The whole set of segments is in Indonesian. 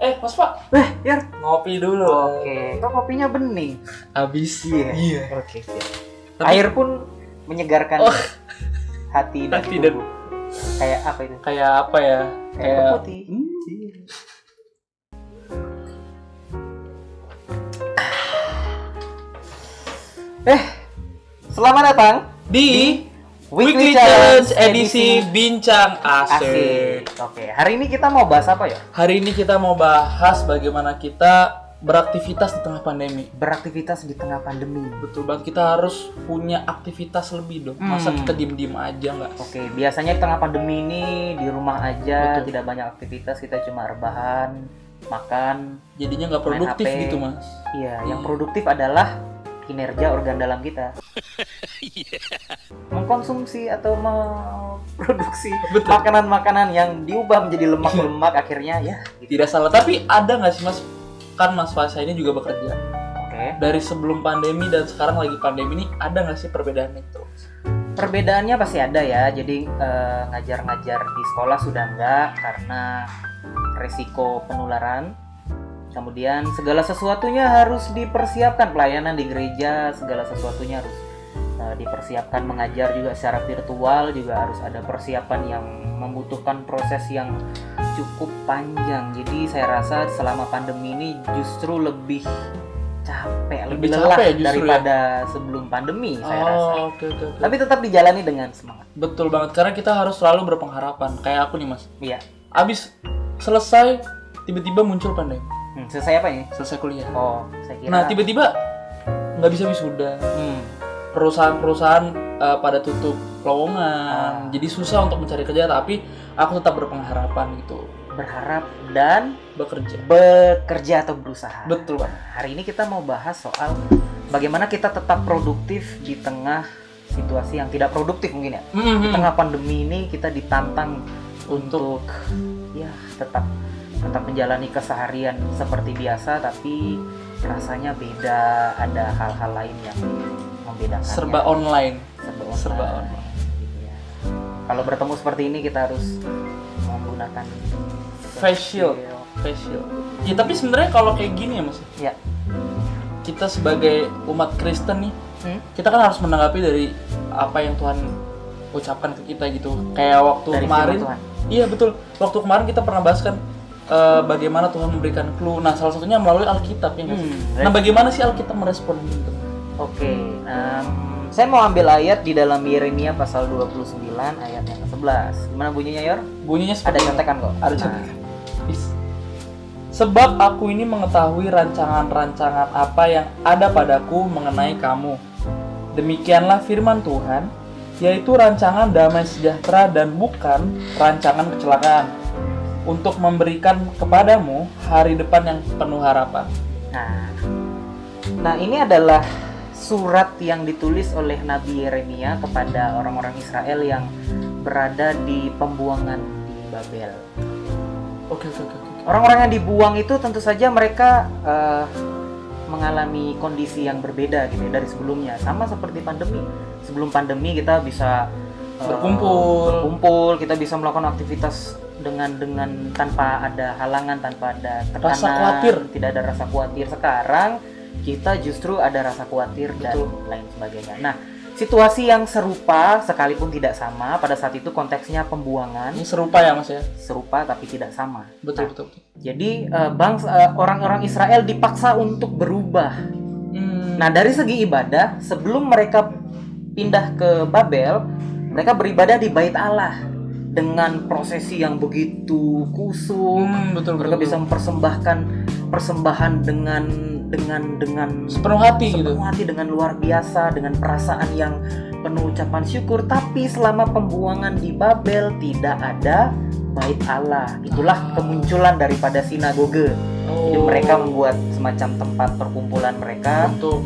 Mas Pak, Ya. ngopi dulu. Oke. Kok kopinya bening? Habis. Iya. Oke, siap. Tapi- Air pun menyegarkan hati dan Hati dan- tubuh. Kayak apa itu? Kayak apa ya? Kayak putih. Selamat datang Di Weekly Weekly Challenge edisi Bincang Asik. Asik. Oke, hari ini kita mau bahas apa ya? Hari ini kita mau bahas bagaimana kita beraktivitas di tengah pandemi. Beraktivitas di tengah pandemi. Betul banget, kita harus punya aktivitas lebih dong. Masa kita diem-diem aja nggak? Oke, biasanya di tengah pandemi ini di rumah aja, Betul. tidak banyak aktivitas, kita cuma rebahan, makan. Jadinya nggak Main produktif HP. gitu mas. Iya, yang produktif adalah kinerja organ dalam kita. Mengkonsumsi atau memproduksi Betul. makanan-makanan yang diubah menjadi lemak-lemak akhirnya ya. Gitu. Tidak salah, tapi ada nggak sih mas? Kan mas Fasya ini juga bekerja. Oke. Dari sebelum pandemi dan sekarang lagi pandemi ini ada nggak sih perbedaan itu? Perbedaannya pasti ada ya. Jadi ngajar-ngajar di sekolah sudah enggak karena resiko penularan. Kemudian segala sesuatunya harus dipersiapkan, pelayanan di gereja segala sesuatunya harus dipersiapkan, mengajar juga secara virtual juga harus ada persiapan yang membutuhkan proses yang cukup panjang. Jadi saya rasa selama pandemi ini justru lebih capek, lebih lelah capek justru daripada sebelum pandemi saya rasa. Oke. Tapi tetap dijalani dengan semangat. Betul banget, karena kita harus selalu berpengharapan. Kayak aku nih mas, Iya. abis selesai tiba-tiba muncul pandemi, Selesai apa ini? selesai kuliah. Oh, saya kira. Nah tiba-tiba nggak bisa wisuda, Hmm. perusahaan pada tutup lowongan, jadi susah untuk mencari kerja. Tapi aku tetap berpengharapan gitu, Berharap dan bekerja. atau berusaha. Betul banget. Hari ini kita mau bahas soal bagaimana kita tetap produktif di tengah situasi yang tidak produktif mungkin ya. Di tengah pandemi ini kita ditantang untuk ya tetap menjalani keseharian seperti biasa, tapi rasanya beda, ada hal-hal lain yang membedakannya. Serba online. Serba online. Gitu ya. Kalau bertemu seperti ini kita harus menggunakan Face shield. Ya tapi sebenarnya kalau kayak gini ya mas, Ya. kita sebagai umat Kristen nih, kita kan harus menanggapi dari apa yang Tuhan ucapkan ke kita gitu. Kayak waktu Dari kemarin, firman Tuhan. iya betul. Waktu kemarin kita pernah bahas kan bagaimana Tuhan memberikan clue. Nah salah satunya melalui Alkitab ya. Nah bagaimana sih Alkitab merespon itu? Oke, saya mau ambil ayat di dalam Yeremia pasal 29 ayat yang ke-11. Gimana bunyinya, Yor? Bunyinya Ada seperti ini. contekan kok. Ada contekan. Sebab aku ini mengetahui rancangan-rancangan apa yang ada padaku mengenai kamu. Demikianlah firman Tuhan, yaitu rancangan damai sejahtera dan bukan rancangan kecelakaan, untuk memberikan kepadamu hari depan yang penuh harapan. Nah, ini adalah surat yang ditulis oleh Nabi Yeremia kepada orang-orang Israel yang berada di pembuangan di Babel. Oke. Orang-orang yang dibuang itu tentu saja mereka mengalami kondisi yang berbeda gitu ya, dari sebelumnya. Sama seperti pandemi. Sebelum pandemi kita bisa berkumpul, kita bisa melakukan aktivitas dengan tanpa ada halangan, tanpa ada tekanan, Rasa khawatir. tidak ada rasa khawatir. Sekarang kita justru ada rasa khawatir. Betul. Dan lain sebagainya. Nah, situasi yang serupa sekalipun tidak sama, pada saat itu konteksnya pembuangan. Ini serupa ya mas ya? Serupa tapi tidak sama. Betul. Jadi orang-orang Israel dipaksa untuk berubah. Nah, dari segi ibadah, sebelum mereka pindah ke Babel, mereka beribadah di Bait Allah dengan prosesi yang begitu kusuk. Betul. Mereka bisa mempersembahkan persembahan dengan sepenuh hati gitu. sepenuh hati, dengan luar biasa, dengan perasaan yang penuh ucapan syukur. Tapi selama pembuangan di Babel tidak ada Bait Allah. Itulah kemunculan daripada sinagoge. Jadi mereka membuat semacam tempat perkumpulan mereka. Untuk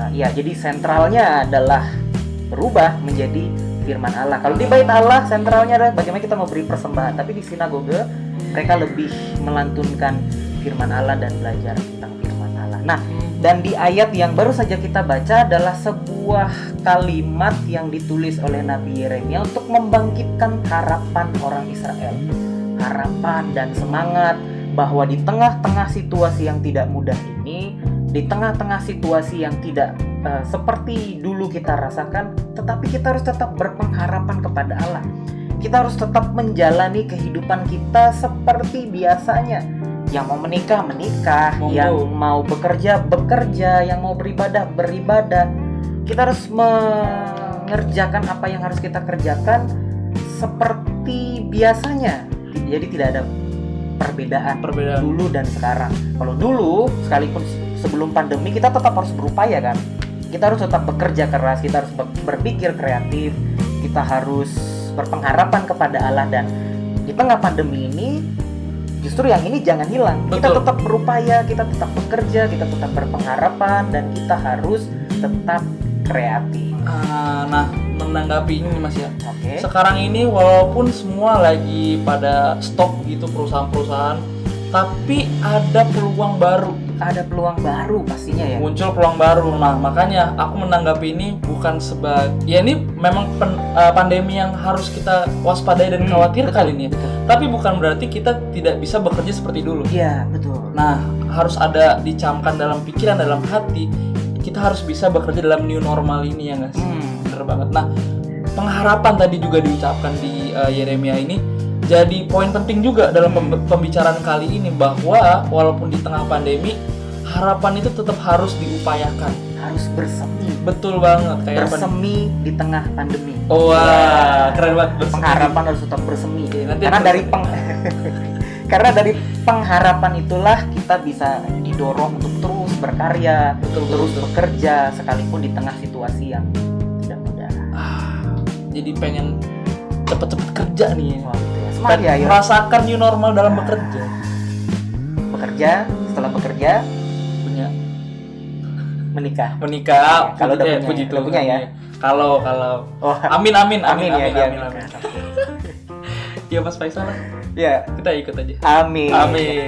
Ya, jadi sentralnya adalah berubah menjadi firman Allah. Kalau di Bait Allah sentralnya adalah bagaimana kita memberi persembahan. Tapi di sinagoge mereka lebih melantunkan firman Allah dan belajar tentang firman Allah. Nah, dan di ayat yang baru saja kita baca adalah sebuah kalimat yang ditulis oleh Nabi Yeremia untuk membangkitkan harapan orang Israel. Harapan dan semangat bahwa di tengah-tengah situasi yang tidak mudah ini, di tengah-tengah situasi yang tidak seperti dulu kita rasakan, tetapi kita harus tetap berpengharapan kepada Allah. Kita harus tetap menjalani kehidupan kita seperti biasanya. Yang mau menikah, menikah. Yang mau bekerja, bekerja. Yang mau beribadah, beribadah. Kita harus mengerjakan apa yang harus kita kerjakan seperti biasanya. Jadi tidak ada perbedaan dulu dan sekarang. Kalau dulu, sekalipun sebelum pandemi, kita tetap harus berupaya kan. Kita harus tetap bekerja keras, kita harus berpikir kreatif, kita harus berpengharapan kepada Allah. Dan di tengah pandemi ini, justru yang ini jangan hilang. Kita tetap berupaya, kita tetap bekerja, kita tetap berpengharapan, dan kita harus tetap kreatif. Nah, menanggapi ini Mas ya. Sekarang ini walaupun semua lagi pada stop gitu perusahaan-perusahaan, tapi ada peluang baru. Ada peluang baru pastinya ya. Muncul peluang baru. Nah, makanya aku menanggapi ini bukan sebagai, ya ini memang pandemi yang harus kita waspadai dan khawatirkan ini. Tapi bukan berarti kita tidak bisa bekerja seperti dulu. Iya, betul. Nah, harus ada dicamkan dalam pikiran, dalam hati. Kita harus bisa bekerja dalam new normal ini ya, guys. Bener banget. Nah, pengharapan tadi juga diucapkan di Yeremia ini jadi poin penting juga dalam pembicaraan kali ini, bahwa walaupun di tengah pandemi, harapan itu tetap harus diupayakan, harus bersemi. Betul banget, kayak bersemi di tengah pandemi. Wah, keren banget. Pengharapan harus tetap bersemi. Nanti karena dari karena dari pengharapan itulah kita bisa didorong untuk terus berkarya, terus bekerja sekalipun di tengah situasi yang tidak mudah. Jadi pengen cepet-cepet kerja nih. Semangat ya, merasakan new normal dalam bekerja. Setelah bekerja punya menikah. Kalau udah punya ya. Kalau amin. Ya, Mas Faisal lah. Ya, kita ikut aja. Amin.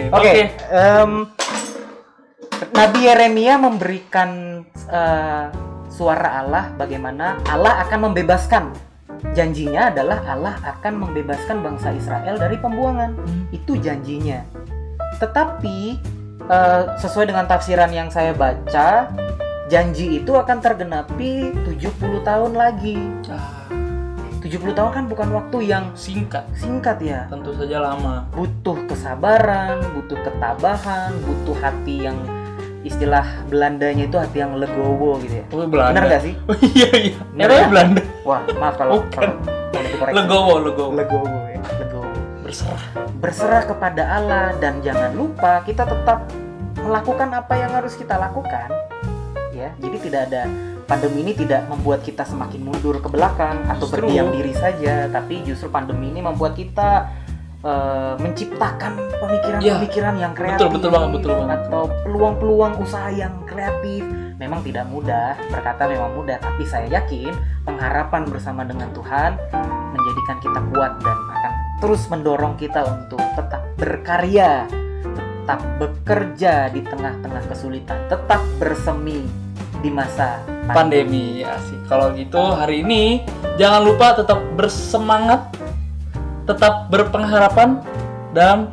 Oke. Nabi Yeremia memberikan suara Allah, bagaimana Allah akan membebaskan. Janjinya adalah Allah akan membebaskan bangsa Israel dari pembuangan. Itu janjinya. Tetapi sesuai dengan tafsiran yang saya baca, janji itu akan tergenapi 70 tahun lagi. 70 tahun kan bukan waktu yang singkat ya. Tentu saja lama. Butuh kesabaran, butuh ketabahan, butuh hati yang, istilah Belandanya itu hati yang legowo gitu ya. Benar nggak sih? Iya. Era Belanda. Wah, maaf kalau dikoreksi. Legowo ya. Berserah kepada Allah, dan jangan lupa kita tetap melakukan apa yang harus kita lakukan. Ya, jadi tidak ada, pandemi ini tidak membuat kita semakin mundur ke belakang atau berdiam diri saja, tapi justru pandemi ini membuat kita menciptakan pemikiran-pemikiran yang kreatif. Betul banget. Atau peluang-peluang usaha yang kreatif. Memang tidak mudah, berkata memang mudah, tapi saya yakin pengharapan bersama dengan Tuhan menjadikan kita kuat dan akan terus mendorong kita untuk tetap berkarya, tetap bekerja di tengah-tengah kesulitan, tetap bersemi di masa pandemi. Asik. Kalau gitu hari ini jangan lupa tetap bersemangat, tetap berpengharapan dalam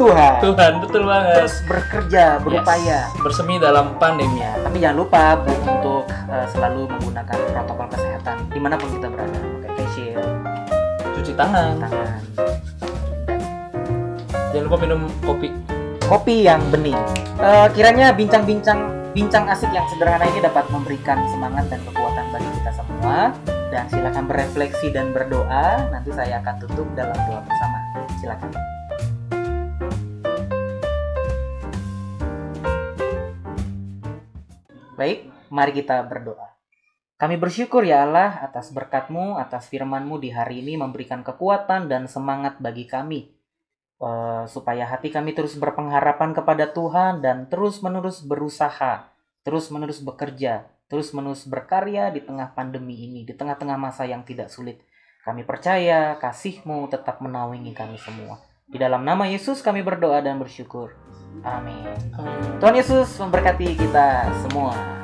Tuhan, betul banget. Terus bekerja, berupaya, bersemi dalam pandemi. Ya, tapi jangan lupa untuk selalu menggunakan protokol kesehatan dimanapun kita berada, pakai face shield, cuci tangan. Jangan lupa minum kopi yang bening. Kiranya bincang asik yang sederhana ini dapat memberikan semangat dan kekuatan bagi kita semua. Dan silakan berefleksi dan berdoa. Nanti saya akan tutup dalam doa bersama. Silakan. Baik, mari kita berdoa. Kami bersyukur ya Allah atas berkat-Mu, atas firman-Mu di hari ini memberikan kekuatan dan semangat bagi kami. Supaya hati kami terus berpengharapan kepada Tuhan dan terus-menerus berusaha, terus-menerus bekerja, terus-menerus berkarya di tengah pandemi ini, di tengah-tengah masa yang tidak sulit. Kami percaya kasih-Mu tetap menaungi kami semua. Di dalam nama Yesus kami berdoa dan bersyukur. Amin. Tuhan Yesus memberkati kita semua.